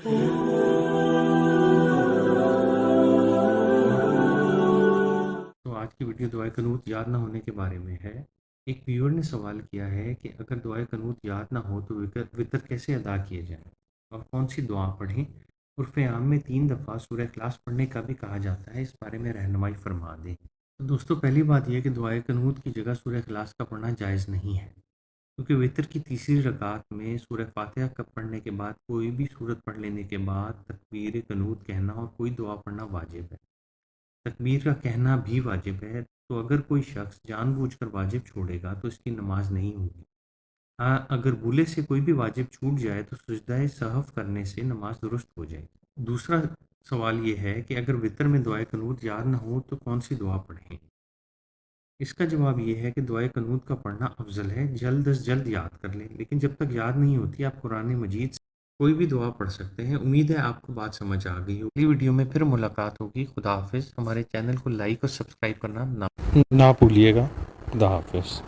تو آج کی ویڈیو دعائے قنوت یاد نہ ہونے کے بارے میں ہے۔ ایک ویور نے سوال کیا ہے کہ اگر دعائے قنوت یاد نہ ہو تو وطر کیسے ادا کیے جائیں اور کون سی دعا پڑھیں۔ عرف عام میں 3 دفعہ سورہ اخلاص پڑھنے کا بھی کہا جاتا ہے، اس بارے میں رہنمائی فرما دیں۔ تو دوستو، پہلی بات یہ ہے کہ دعائے قنوت کی جگہ سورہ اخلاص کا پڑھنا جائز نہیں ہے، کیونکہ وطر کی تیسری رکعت میں سورہ فاتحہ کا پڑھنے کے بعد کوئی بھی سورت پڑھ لینے کے بعد تکبیر قنوت کہنا اور کوئی دعا پڑھنا واجب ہے۔ تکبیر کا کہنا بھی واجب ہے، تو اگر کوئی شخص جان بوجھ کر واجب چھوڑے گا تو اس کی نماز نہیں ہوگی۔ ہاں، اگر بھولے سے کوئی بھی واجب چھوٹ جائے تو سجدہ سہو کرنے سے نماز درست ہو جائے گی۔ دوسرا سوال یہ ہے کہ اگر وطر میں دعائے قنوت یاد نہ ہو تو کون سی دعا پڑھیں؟ اس کا جواب یہ ہے کہ دعائے قنوت کا پڑھنا افضل ہے، جلد از جلد یاد کر لیں، لیکن جب تک یاد نہیں ہوتی آپ قرآن مجید سے کوئی بھی دعا پڑھ سکتے ہیں۔ امید ہے آپ کو بات سمجھ آ گئی ہو۔ اگلی ویڈیو میں پھر ملاقات ہوگی۔ خدا حافظ۔ ہمارے چینل کو لائک اور سبسکرائب کرنا نہ بھولیے گا۔ خدا حافظ۔